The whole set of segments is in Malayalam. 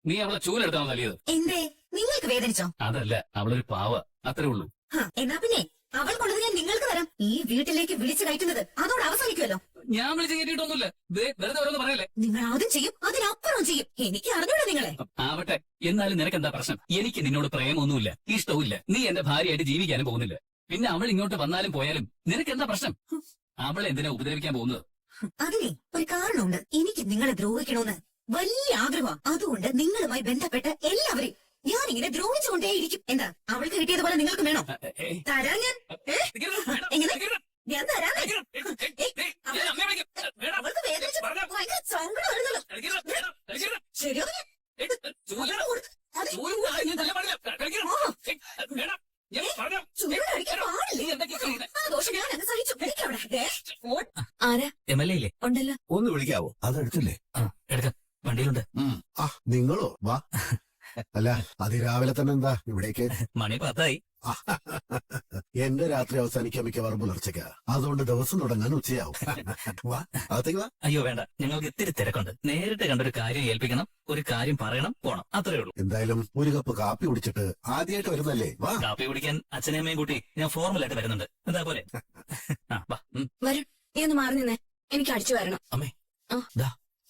നീ അവളെ ചൂലെടുത്താണോ തല്ലിയത്? എന്തേ നിങ്ങൾക്ക് വേദനിച്ചോ? അതല്ല, അവളൊരു പാവ, അത്രേ ഉള്ളൂ. എന്നാ പിന്നെ അവൾ കൊണ്ടത് ഞാൻ നിങ്ങൾക്ക് തരാം. ഈ വീട്ടിലേക്ക് വിളിച്ചു കയറ്റുന്നത് അതോടെ അവസാനിക്കുമല്ലോ. ഞാൻ വിളിച്ച് കയറ്റിയിട്ടൊന്നുമില്ല. വെറുതെ ഓരോന്ന് പറയല്ലേ. നിങ്ങൾ ആദ്യം ചെയ്യും, അതിനപ്പുറം ചെയ്യും. എനിക്ക് അറിഞ്ഞൂടാ നിങ്ങളെ. ആവട്ടെ, എന്നാലും നിനക്ക് എന്താ പ്രശ്നം? എനിക്ക് നിന്നോട് പ്രേമൊന്നുമില്ല, ഇഷ്ടവുമില്ല. നീ എന്റെ ഭാര്യയായിട്ട് ജീവിക്കാനും പോകുന്നില്ല. പിന്നെ അവൾ ഇങ്ങോട്ട് വന്നാലും പോയാലും നിനക്ക് എന്താ പ്രശ്നം? അവളെ എന്തിനാ ഉപദ്രവിക്കാൻ പോകുന്നത്? അതിനെ ഒരു കാരണമുണ്ട്. എനിക്ക് നിങ്ങളെ ദ്രോഹിക്കണമെന്ന് വലിയ ആഗ്രഹമാണ്. അതുകൊണ്ട് നിങ്ങളുമായി ബന്ധപ്പെട്ട എല്ലാവരെയും ഞാനിങ്ങനെ ദ്രോഹിച്ചുകൊണ്ടേയിരിക്കും. എന്താ അവൾക്ക് കിട്ടിയതുപോലെ നിങ്ങൾക്ക് വേണോ? തരാൻ ഞാൻ എങ്ങനെ ഞാൻ തരാൻ. അവൾക്ക് വേദനിച്ച് ഭയങ്കര സങ്കടം വരുന്നല്ലോ. ശരിയോ? ആരാ എംഎൽഎ ഉണ്ടല്ലോ? ഒന്ന് വിളിക്കാവോ? അതെടുത്തില്ലേ? എടുക്കാം, വണ്ടിയിലുണ്ട്. നിങ്ങളോ? വാ. അല്ല, അതിരാവിലെ തന്നെ എന്താ ഇവിടേക്ക്? മണി 10 എന്റെ രാത്രി അവസാനിക്കാൻ മിക്കവാറും പുലർച്ചയ്ക്ക. അതുകൊണ്ട് ദിവസം തുടങ്ങാൻ ഉച്ചയാവും. വാ, അകത്തേക്ക് വാ. അയ്യോ വേണ്ട, ഞങ്ങൾക്ക് ഇത്തിരി തിരക്കുണ്ട്. നേരിട്ട് കണ്ടൊരു കാര്യം ഏൽപ്പിക്കണം, ഒരു കാര്യം പറയണം, പോണം, അത്രേ ഉള്ളൂ. എന്തായാലും ഒരു കപ്പ് കാപ്പി കുടിച്ചിട്ട് ആദ്യമായിട്ട് വരുന്നല്ലേ? വാ. കാപ്പി കുടിക്കാൻ അച്ഛനെയും അമ്മയും കൂട്ടി ഞാൻ ഫോർമലായിട്ട് വരുന്നുണ്ട്. എന്താ പോലെ? വരും. നീ ഒന്ന് മാറി നിന്നേ, എനിക്ക് അടിച്ചു വരണം. അമ്മേ,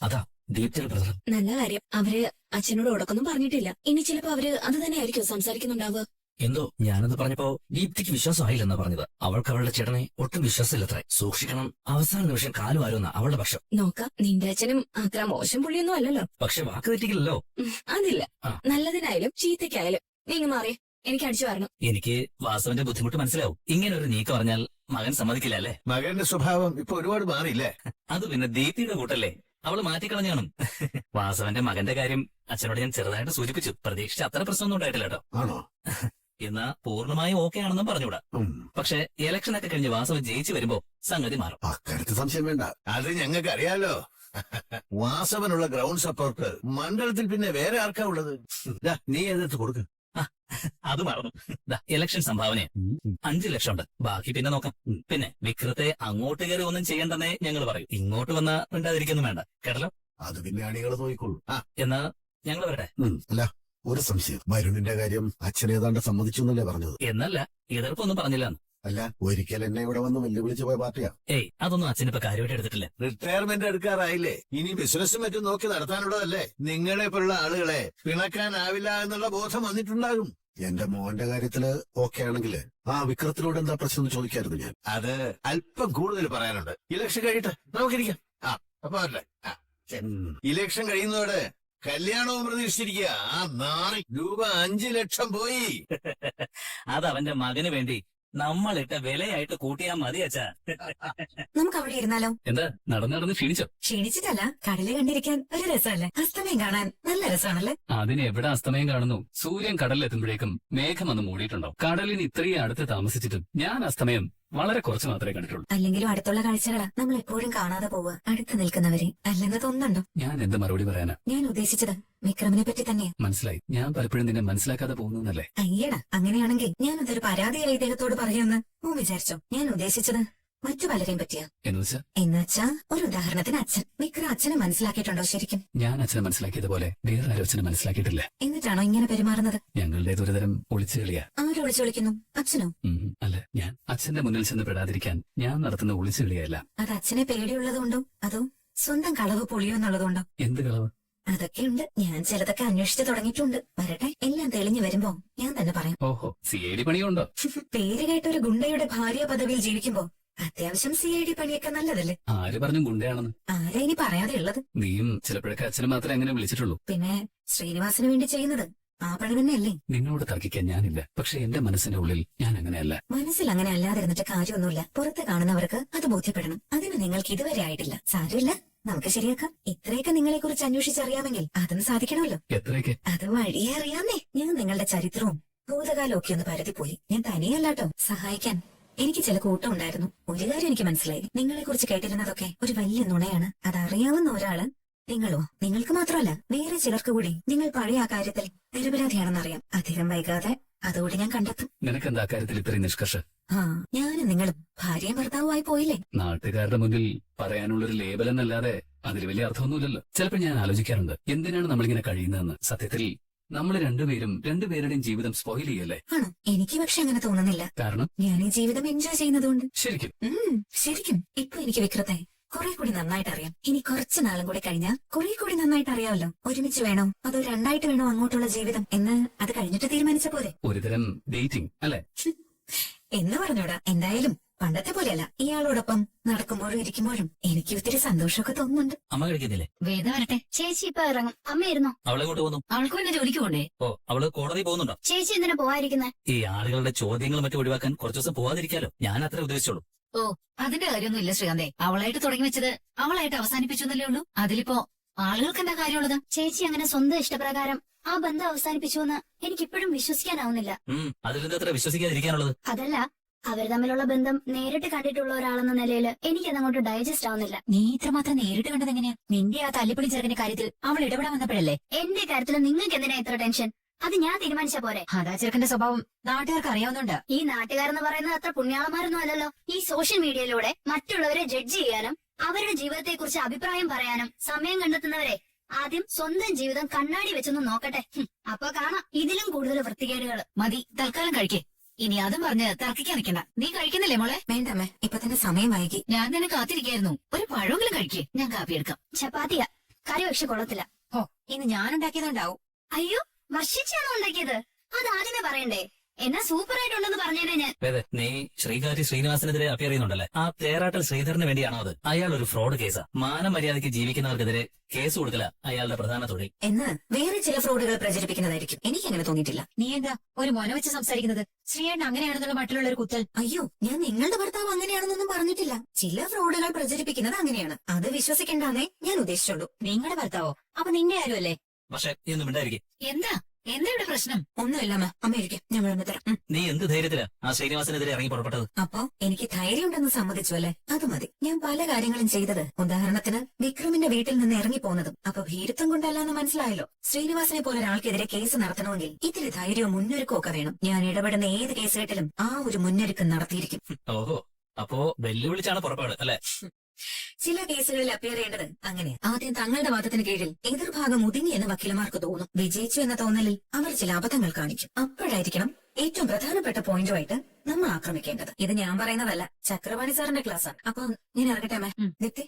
അതാ ദീപ്തിയുടെ ബ്രദർ. നല്ല കാര്യം. അവര് അച്ഛനോട് ഉടക്കൊന്നും പറഞ്ഞിട്ടില്ല. ഇനി ചിലപ്പോ അവര് അത് തന്നെയായിരിക്കും സംസാരിക്കുന്നുണ്ടാവുക. എന്തോ ഞാനത് പറഞ്ഞപ്പോ ദീപ്തിക്ക് വിശ്വാസമായില്ലെന്നാ പറഞ്ഞത്. അവൾക്ക് അവളുടെ ചേട്ടനെ ഒട്ടും വിശ്വാസമില്ലത്രേ. സൂക്ഷിക്കണം, അവസാന നിമിഷം കാലുവാരുന്ന അവളുടെ പക്ഷം. നോക്കാം, നിന്റെ അച്ഛനും അത്ര മോശം പുള്ളിയൊന്നും അല്ലല്ലോ. പക്ഷെ വാക്ക് തെറ്റിക്കില്ലല്ലോ. അതില്ല, നല്ലതിനായാലും ചീത്തയ്ക്കായാലും. നീ ഇങ്ങ് മാറിയേ, എനിക്ക് അടിച്ചു വരണം. എനിക്ക് വാസവന്റെ ബുദ്ധിമുട്ട് മനസ്സിലാവും. ഇങ്ങനെ ഒരു നീക്കം പറഞ്ഞാൽ മകൻ സമ്മതിക്കില്ല അല്ലേ? മകന്റെ സ്വഭാവം ഇപ്പൊ ഒരുപാട് മാറിയില്ലേ? അത് പിന്നെ ദീപ്തിയുടെ കൂട്ടല്ലേ, അവള് മാറ്റിക്കളഞ്ഞാണ്. വാസവന്റെ മകന്റെ കാര്യം അച്ഛനോട് ഞാൻ ചെറുതായിട്ട് സൂചിപ്പിച്ചു. പ്രതീക്ഷിച്ച അത്ര പ്രശ്നമൊന്നും ഉണ്ടായിട്ടില്ല കേട്ടോ. ആണോ? എന്നാ പൂർണ്ണമായും ഓക്കെ ആണെന്നും പറഞ്ഞുകൂടാ. പക്ഷെ ഇലക്ഷനൊക്കെ കഴിഞ്ഞ് വാസവൻ ജയിച്ചു വരുമ്പോ സംഗതി മാറും. അക്കാര്യത്തിൽ സംശയം വേണ്ട. അത് ഞങ്ങൾക്ക് അറിയാലോ. വാസവനുള്ള ഗ്രൗണ്ട് സപ്പോർട്ട് മണ്ഡലത്തിൽ പിന്നെ വേറെ ആർക്കാ ഉള്ളത്? നീ എതിർത്ത് കൊടുക്ക. അത് മറന്നു. ഇലക്ഷൻ സംഭാവന 5 ലക്ഷം ഉണ്ട്. ബാക്കി പിന്നെ നോക്കാം. പിന്നെ വിക്രത്തെ അങ്ങോട്ട് കയറി ഒന്നും ചെയ്യണ്ടെന്നേ ഞങ്ങൾ പറയും. ഇങ്ങോട്ട് വന്നാ മിണ്ടാതിരിക്കൊന്നും വേണ്ട, കേട്ടല്ലോ? അത് പിന്നെ അണികൾ നോക്കിക്കോളൂ. എന്നാ ഞങ്ങൾ വരട്ടെ. അല്ല, ഒരു സംശയം. വരുണിന്റെ കാര്യം അച്ഛൻ ഏതാണ്ട് സമ്മതിച്ചു എന്നല്ലേ പറഞ്ഞത്? എന്നല്ല, എതിർപ്പൊന്നും പറഞ്ഞില്ല. അല്ല, ഒരിക്കൽ എന്നെ ഇവിടെ വന്ന് വെല്ലുവിളിച്ചു പോയ പാർട്ടിയാ. ഏയ്, അതൊന്നും അച്ഛനിപ്പോ കാര്യമായിട്ട് എടുത്തിട്ടില്ല. റിട്ടയർമെന്റ് എടുക്കാറായില്ലേ? ഇനി ബിസിനസ്സും മറ്റും നോക്കി നടത്താനുള്ളതല്ലേ? നിങ്ങളെ പോലുള്ള ആളുകളെ പിണക്കാനാവില്ല എന്നുള്ള ബോധം വന്നിട്ടുണ്ടാകും. എന്റെ മോന്റെ കാര്യത്തില് ഓക്കെ ആണെങ്കിൽ വിക്രത്തിനോട് എന്താ പ്രശ്നം എന്ന് ചോദിക്കായിരുന്നു ഞാൻ. അത് അല്പം കൂടുതൽ പറയാനുണ്ട്. ഇലക്ഷൻ കഴിയട്ടെ, നമുക്കിരിക്കാം. അപ്പൊ അല്ലേ, ഇലക്ഷൻ കഴിയുന്നതോടെ കല്യാണവും പ്രതീക്ഷിച്ചിരിക്കുക. രൂപ 5 ലക്ഷം പോയി. അത് അവന്റെ മകന് വേണ്ടി നമ്മളിട്ട വിലയായിട്ട് കൂട്ടിയാ മതി അച്ഛാ. നമുക്ക് അവിടെ ഇരുന്നാലോ? എന്താ നടന്ന് ക്ഷീണിച്ചോ? ക്ഷീണിച്ചിട്ടല്ല, കടല് കണ്ടിരിക്കാൻ ഒരു രസമല്ലേ? അസ്തമയം കാണാൻ നല്ല രസമാണല്ലേ? അതിന് എവിടെ അസ്തമയം കാണുന്നു? സൂര്യൻ കടലിലെത്തുമ്പോഴേക്കും മേഘം വന്ന് മൂടിയിട്ടുണ്ടോ? കടലിന് ഇത്രയും അടുത്ത് താമസിച്ചിട്ടും ഞാൻ അസ്തമയം വളരെ കുറച്ച് മാത്രമേ കണ്ടിട്ടുള്ളൂ. അല്ലെങ്കിലും അടുത്തുള്ള കാഴ്ചകളാ നമ്മൾ എപ്പോഴും കാണാതെ പോവുക. അടുത്ത് നിൽക്കുന്നവരെ അല്ലെന്ന് തോന്നുന്നുണ്ടോ? ഞാൻ എന്ത് മറുപടി പറയാനാ? ഞാൻ ഉദ്ദേശിച്ചത് വിക്രമിനെ പറ്റി തന്നെയാ. മനസ്സിലായി. ഞാൻ പലപ്പോഴും നിന്നെ മനസ്സിലാക്കാതെ പോകുന്നല്ലേ? അയ്യടാ, അങ്ങനെയാണെങ്കിൽ ഞാനതൊരു പരാതിയായി ഇദ്ദേഹത്തോട് പറയുമെന്ന് വിചാരിച്ചോ? ഞാൻ ഉദ്ദേശിച്ചത് മറ്റു പലരെയും പറ്റിയാ. എന്നുവെച്ചാ ഒരു ഉദാഹരണത്തിന് അച്ഛൻ. വിക്രം അച്ഛനെ മനസ്സിലാക്കിയിട്ടുണ്ടോ ശരിക്കും? ഞാൻ അച്ഛനെ മനസ്സിലാക്കിയതുപോലെ വേറെ ആരും അച്ഛനെ മനസ്സിലാക്കിയിട്ടില്ല. എന്നിട്ടാണോ ഇങ്ങനെ പെരുമാറുന്നത്? ഞങ്ങളുടെ ഒരുതരം ഒളിച്ചു കളിയാ. ആരും ഒളിച്ചു കളിക്കുന്നു? അച്ഛനോ? അല്ല, ഞാൻ അച്ഛന്റെ മുന്നിൽ ചെന്ന് പെടാതിരിക്കാൻ ഞാൻ നടത്തുന്ന ഒളിച്ചു കളിയല്ല. അത് അച്ഛനെ പേടിയുള്ളതുകൊണ്ടോ അതോ സ്വന്തം കളവ് പൊളിയോ എന്നുള്ളതുകൊണ്ടോ? എന്ത് കളവ്? അതൊക്കെയുണ്ട്. ഞാൻ ചിലതൊക്കെ അന്വേഷിച്ചു തുടങ്ങിയിട്ടുണ്ട്. വരട്ടെ, എല്ലാം തെളിഞ്ഞു വരുമ്പോ ഞാൻ തന്നെ പറയാം. ഓഹോ, CID പണിയുണ്ടോ? പേര് കേട്ട ഒരു ഗുണ്ടയുടെ ഭാര്യ പദവിയിൽ ജീവിക്കുമ്പോ അത്യാവശ്യം CID പണിയൊക്കെ നല്ലതല്ലേ? ആര് പറഞ്ഞു ഗുണ്ടയാണെന്ന്? ആരാ ഇനി പറയാതെ ഉള്ളത്? നീയും ചിലപ്പോഴൊക്കെ അച്ഛനെ മാത്രമേ അങ്ങനെ വിളിച്ചിട്ടുള്ളൂ. പിന്നെ ശ്രീനിവാസിന് വേണ്ടി ചെയ്യുന്നത് ആ പണി തന്നെയല്ലേ? നിന്നോട് തർക്കിക്കാൻ ഞാനില്ല. പക്ഷെ എന്റെ മനസ്സിന്റെ ഉള്ളിൽ ഞാൻ അങ്ങനെയല്ല. മനസ്സിൽ അങ്ങനെ അല്ലാതിരുന്നിട്ട് കാര്യമൊന്നുമില്ല. പുറത്ത് കാണുന്നവർക്ക് അത് ബോധ്യപ്പെടണം. അതിന് നിങ്ങൾക്ക് ഇതുവരെ ആയിട്ടില്ല. സാരമില്ല, നമുക്ക് ശരിയാക്കാം. ഇത്രയൊക്കെ നിങ്ങളെ കുറിച്ച് അന്വേഷിച്ചറിയാമെങ്കിൽ അതും സാധിക്കണമല്ലോ. എത്രയൊക്കെ? അത് വഴിയേ അറിയാമേ. ഞാൻ നിങ്ങളുടെ ചരിത്രവും ഭൂതകാലവും ഒക്കെ ഒന്ന് പരത്തിപ്പോയി. ഞാൻ തനിയല്ലാട്ടോ സഹായിക്കാൻ. എനിക്ക് ചില കൂട്ടം ഉണ്ടായിരുന്നു. ഒരു കാര്യം എനിക്ക് മനസ്സിലായി. നിങ്ങളെ കുറിച്ച് കേട്ടിരുന്നതൊക്കെ ഒരു വലിയ നുണയാണ്. അതറിയാവുന്ന ഒരാള് നിങ്ങളോ? നിങ്ങൾക്ക് മാത്രമല്ല വേറെ ചിലർക്ക് കൂടി നിങ്ങൾ പഴയ ആ കാര്യത്തിൽ നിരപരാധിയാണെന്നറിയാം. അധികം വൈകാതെ അതുകൂടി ഞാൻ കണ്ടെത്തും. നിനക്കെന്താ കാര്യത്തിൽ ഇത്രയും നിഷ്കർഷ? ആ, ഞാനും നിങ്ങളും ഭാര്യയും ഭർത്താവുമായി പോയില്ലേ? നാട്ടുകാരുടെ മുന്നിൽ പറയാനുള്ളൊരു ലേബൽ എന്നല്ലാതെ അതിൽ വലിയ അർത്ഥമൊന്നുമില്ലല്ലോ. ചിലപ്പോൾ ഞാൻ ആലോചിക്കാറുണ്ട്, എന്തിനാണ് നമ്മളിങ്ങനെ കഴിയുന്നതെന്ന്. സത്യത്തിൽ നമ്മൾ രണ്ടുപേരുടെയും ജീവിതം സ്പോയിൽ ചെയ്യല്ലേ? ആണോ? എനിക്ക് പക്ഷെ അങ്ങനെ തോന്നുന്നില്ല. കാരണം ഞാൻ ഈ ജീവിതം എൻജോയ് ചെയ്യുന്നതുകൊണ്ട്. ശരിക്കും ശരിക്കും ഇപ്പൊ എനിക്ക് വിക്രത്തെ കുറെ കൂടി നന്നായിട്ട് അറിയാം. ഇനി കുറച്ചു നാളും കൂടി കഴിഞ്ഞാൽ കുറെ കൂടി നന്നായിട്ട് അറിയാമല്ലോ. ഒരുമിച്ച് വേണോ അതോ രണ്ടായിട്ട് വേണോ അങ്ങോട്ടുള്ള ജീവിതം എന്ന് അത് കഴിഞ്ഞിട്ട് തീരുമാനിച്ച പോരെ? ഒരുതരം ഡേറ്റിംഗ് അല്ലെ? എന്ന് പറഞ്ഞൂടാ. എന്തായാലും പണ്ടത്തെ പോലെയല്ല. ഇയാളോടൊപ്പം നടക്കുമ്പോഴും ഇരിക്കുമ്പോഴും എനിക്ക് ഒത്തിരി സന്തോഷമൊക്കെ തോന്നുന്നുണ്ട്. അമ്മ കഴിക്കുന്നില്ലേ? വേദ വരട്ടെ. ചേച്ചി ഇപ്പൊ ഇറങ്ങും. അമ്മയിരുന്നോ? അവളെ കൊണ്ട് പോകുന്നു. അവൾക്ക് പിന്നെ ജോലിക്ക് പോണ്ടേ? ഓ, അവള് കോടതി പോകുന്നുണ്ടോ? ചേച്ചി എന്തിനാ പോവാതിരിക്കുന്നെ? ഈ ആളുകളുടെ ചോദ്യങ്ങൾ മറ്റും ഒഴിവാക്കാൻ കുറച്ചു ദിവസം പോവാതിരിക്കാലോ. ഞാൻ അത്ര ഉദ്ദേശിച്ചോളൂ. ഓ, അതിന്റെ കാര്യമൊന്നും ഇല്ല ശ്രീകാന്തേ. അവളായിട്ട് തുടങ്ങി വെച്ചത് അവളായിട്ട് അവസാനിപ്പിച്ചു എന്നല്ലേ ഉള്ളൂ. അതിലിപ്പോ ആളുകൾക്ക് എന്താ കാര്യമുള്ളത്? ചേച്ചി അങ്ങനെ സ്വന്തം ഇഷ്ടപ്രകാരം ആ ബന്ധം അവസാനിപ്പിച്ചു എന്ന് എനിക്കിപ്പോഴും വിശ്വസിക്കാനാവുന്നില്ല. അതിലെന്താ അത്ര വിശ്വസിക്കാതിരിക്കാനുള്ളത്? അതല്ല, അവർ തമ്മിലുള്ള ബന്ധം നേരിട്ട് കണ്ടിട്ടുള്ള ഒരാളെന്ന നിലയിൽ എനിക്കതങ്ങോട്ട് ഡൈജസ്റ്റ് ആവുന്നില്ല. നീ ഇത്രമാത്രം നേരിട്ട് കണ്ടത് എങ്ങനെയാ? നിന്റെ ആ തല്ലിപ്പൊളി ചെറുക്കന്റെ കാര്യത്തിൽ അവൾ ഇടപെടാൻ വന്നപ്പോഴല്ലേ? എന്റെ കാര്യത്തിൽ നിങ്ങൾക്ക് എന്തിനാ ഇത്ര ടെൻഷൻ? അത് ഞാൻ തീരുമാനിച്ച പോരെ. അതാ ചെറുക്കന്റെ സ്വഭാവം നാട്ടുകാർക്ക് അറിയാവുന്നുണ്ട്. ഈ നാട്ടുകാരെന്ന് പറയുന്നത് അത്ര പുണ്യാളന്മാരൊന്നും അല്ലല്ലോ. ഈ സോഷ്യൽ മീഡിയയിലൂടെ മറ്റുള്ളവരെ ജഡ്ജ് ചെയ്യാനും അവരുടെ ജീവിതത്തെക്കുറിച്ച് അഭിപ്രായം പറയാനും സമയം കണ്ടെത്തുന്നവരെ ആദ്യം സ്വന്തം ജീവിതം കണ്ണാടി വെച്ചൊന്ന് നോക്കട്ടെ. അപ്പൊ കാണാം ഇതിലും കൂടുതൽ വൃത്തികേടുകൾ. മതി, തൽക്കാലം കഴിക്കേ. ഇനി അതും പറഞ്ഞ് തർക്കിക്കാൻ നിൽക്കണ്ട. നീ കഴിക്കുന്നില്ലേ മോളെ? വേണ്ടമ്മേ, ഇപ്പൊ തന്നെ സമയം വൈകി. ഞാൻ തന്നെ കാത്തിരിക്കായിരുന്നു. ഒരു പഴമെങ്കിലും കഴിക്കേ. ഞാൻ കാപ്പി എടുക്കാം. ചപ്പാത്തിയാ, കറി പക്ഷെ കൊള്ളത്തില്ല. ഓ, ഇന്ന് ഞാൻ ഉണ്ടാക്കിയതുണ്ടാവും. അയ്യോ, വർഷിച്ചാണോ ഉണ്ടാക്കിയത്? അത് ആദ്യമേ പറയണ്ടേ? എന്നാ സൂപ്പർ ആയിട്ടുണ്ടെന്ന് പറഞ്ഞേനെ ഞാൻ. വേദ, നീ ശ്രീകാരി ശ്രീനിവാസനെതിരെ അപ്പിയർ ചെയ്യുന്നുണ്ടല്ലേ? ആ തേറാട്ടൽ ശ്രീധരന് വേണ്ടിയാണോ അത്? അയാൾ ഒരു ഫ്രോഡ് കേസാ. മാനമര്യാദയ്ക്ക് ജീവിക്കുന്നവർക്കെതിരെ കേസ് കൊടുക്കല അയാളുടെ പ്രധാന തൊഴിൽ. എന്ന് വേറെ ചില ഫ്രോഡുകൾ പ്രചരിപ്പിക്കുന്നതായിരിക്കും. എനിക്കങ്ങനെ തോന്നിയിട്ടില്ല. നീ എന്താ ഒരു മോനെ വെച്ച് സംസാരിക്കുന്നത്? ശ്രീയേട്ടൻ അങ്ങനെയാണെന്നുള്ള മറ്റുള്ള ഒരു കുത്തൽ. അയ്യോ, ഞാൻ നിങ്ങളുടെ ഭർത്താവ് അങ്ങനെയാണെന്നൊന്നും പറഞ്ഞിട്ടില്ല. ചില ഫ്രോഡുകൾ പ്രചരിപ്പിക്കുന്നത് അങ്ങനെയാണ്. അത് വിശ്വസിക്കേണ്ടെന്നേ ഞാൻ ഉദ്ദേശിച്ചുള്ളൂ. നിങ്ങളുടെ ഭർത്താവോ? അപ്പൊ നിന്റെ ആരുമല്ലേ? പക്ഷെ നീ ഒന്നും മിണ്ടായിരിക്കും. എന്താ ഇവിടെ പ്രശ്നം? ഒന്നുമില്ലമ്മ, അമ്മ ഇരിക്കും, ഞാൻ വിളമ്പി തരാം. നീ എന്ത് ധൈര്യത്തിലാ ആ ശ്രീനിവാസനെതിരെ ഇറങ്ങി പുറപ്പെട്ടത്? അപ്പോ എനിക്ക് ധൈര്യമുണ്ടെന്ന് സമ്മതിച്ചു അല്ലേ? അത് മതി. ഞാൻ പല കാര്യങ്ങളും ചെയ്തത് ഉദാഹരണത്തിന് വിക്രമിന്റെ വീട്ടിൽ നിന്ന് ഇറങ്ങി പോകുന്നതും അപ്പൊ ഭീരുത്വം കൊണ്ടല്ലാന്ന് മനസ്സിലായല്ലോ. ശ്രീനിവാസനെ പോലെ ഒരാൾക്കെതിരെ കേസ് നടത്തണമെങ്കിൽ ഇത്തിരി ധൈര്യവും മുന്നൊരുക്കവും ഒക്കെ വേണം. ഞാൻ ഇടപെടുന്ന ഏത് കേസ് കേട്ടിലും ആ ഒരു മുന്നൊരുക്കം നടത്തിയിരിക്കും. ഓഹോ, അപ്പോ വെല്ലുവിളിച്ചാണ് പുറപ്പാട് അല്ലെ? ചില കേസുകളിൽ അപ്പിയർ ചെയ്യേണ്ടത് അങ്ങനെ. ആദ്യം തങ്ങളുടെ വാദത്തിന് കീഴിൽ എതിർഭാഗം ഒതുങ്ങി എന്ന് വക്കീലമാർക്ക് തോന്നും. വിജയിച്ചു എന്ന തോന്നലിൽ അവർ ചില അബദ്ധങ്ങൾ കാണിക്കും. അപ്പോഴായിരിക്കണം ഏറ്റവും പ്രധാനപ്പെട്ട പോയിന്റുമായിട്ട് നമ്മൾ ആക്രമിക്കേണ്ടത്. ഇത് ഞാൻ പറയുന്നതല്ല, ചക്രവാണി സാറിന്റെ ക്ലാസ്സാണ്. അപ്പൊ ഞാൻ ഇറങ്ങട്ടെ അമ്മേ. ദീപ്തി,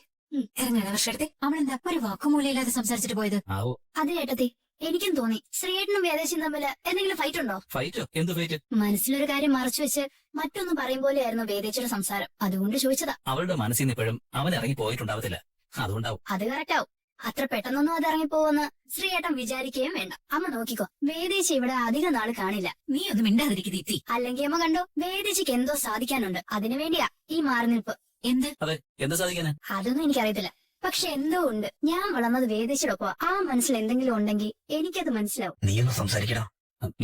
ഇറങ്ങണ വർഷത്തെ. അവളെന്താ ഒരു വാക്കുമൂലയില്ലാതെ സംസാരിച്ചിട്ട് പോയത്? ആവോ, അത് കേട്ടത്തി, എനിക്കും തോന്നി ശ്രീയേട്ടനും വേദേശിയും തമ്മിൽ എന്തെങ്കിലും ഫൈറ്റ് ഉണ്ടോ? ഫൈറ്റോ? എന്ത് ഫൈറ്റ്? മനസ്സിലൊരു കാര്യം മറച്ചു വെച്ച് മറ്റൊന്നും പറയും പോലെയായിരുന്നു വേദേച്ചിയുടെ സംസാരം. അതുകൊണ്ട് ചോദിച്ചതാ. അവളുടെ മനസ്സിൽ നിന്ന് ഇപ്പോഴും അവൻ ഇറങ്ങി പോയിട്ടുണ്ടാവത്തില്ല. അതുകൊണ്ടാവും. അത് കറക്റ്റാവും. അത്ര പെട്ടെന്നൊന്നും അത് ഇറങ്ങിപ്പോവെന്ന് ശ്രീയേട്ടൻ വിചാരിക്കുകയും വേണ്ട. അമ്മ നോക്കിക്കോ, വേദേച്ചി ഇവിടെ അധിക നാള് കാണില്ല. നീ ഒന്നും മിണ്ടാതിരിക്കും ദീപ്തി. അല്ലെങ്കിൽ അമ്മ കണ്ടോ, വേദേച്ചിക്ക് എന്തോ സാധിക്കാനുണ്ട്. അതിനു വേണ്ടിയാ ഈ മാറി നിൽപ്പ്. എന്ത്? അതെ, എന്താ സാധിക്കാന്? അതൊന്നും എനിക്കറിയത്തില്ല. പക്ഷെ എന്തോ ഉണ്ട്. ഞാൻ വളർന്നത് വേദേച്ചിയോടൊപ്പം. ആ മനസ്സിൽ എന്തെങ്കിലും ഉണ്ടെങ്കിൽ എനിക്കത് മനസ്സിലാവും. നീയൊന്ന് സംസാരിക്കടാ.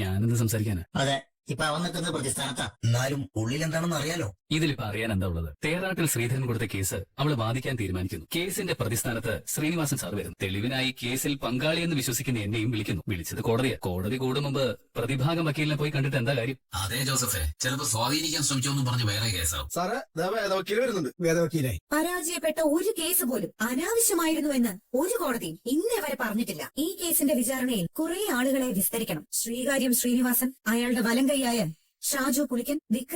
ഞാനെന്ത് സംസാരിക്കാന്? അതെ, ഇപ്പൊ അവൻ നിൽക്കുന്ന പ്രതിസ്ഥാനത്താ. എന്നാലും ഉള്ളിൽ എന്താണെന്ന് അറിയാലോ. ഇതിലിപ്പോ അറിയാൻ എന്താ ഉള്ളത്? തേറാട്ടിൽ ശ്രീധരൻ കൊടുത്ത കേസ് അവള് വാദിക്കാൻ തീരുമാനിക്കുന്നു. കേസിന്റെ പ്രതിസ്ഥാനത്ത് ശ്രീനിവാസൻ സാർ വരുന്നു. തെളിവിനായി കേസിൽ പങ്കാളിയെന്ന് വിശ്വസിക്കുന്ന എന്നെയും വിളിക്കുന്നു. വിളിച്ചത് കോടതിയാ. കോടതി കൂടും മുമ്പ് പ്രതിഭാഗം വക്കീലിനെ പോയി കണ്ടിട്ട് എന്താ കാര്യം? അതെ ജോസഫേ, ചിലപ്പോ സ്വാധീനിക്കാൻ ശ്രമിച്ചോന്നും പറഞ്ഞ് വേറെ കേസാവും. സാറേ, വേദവക്കീൽ വരുന്നുണ്ട്. വേദവക്കീലായി പരാജയപ്പെട്ട ഒരു കേസ് പോലും അനാവശ്യമായിരുന്നു എന്ന് ഒരു കോടതിയും ഇന്നേ വരെ പറഞ്ഞിട്ടില്ല. ഈ കേസിന്റെ വിചാരണയിൽ കുറെ ആളുകളെ വിസ്തരിക്കണം. ശ്രീകാര്യം ശ്രീനിവാസൻ, അയാളുടെ വലങ്കൈയായ ഷാജു പുലിക്കൻ, വിക്രം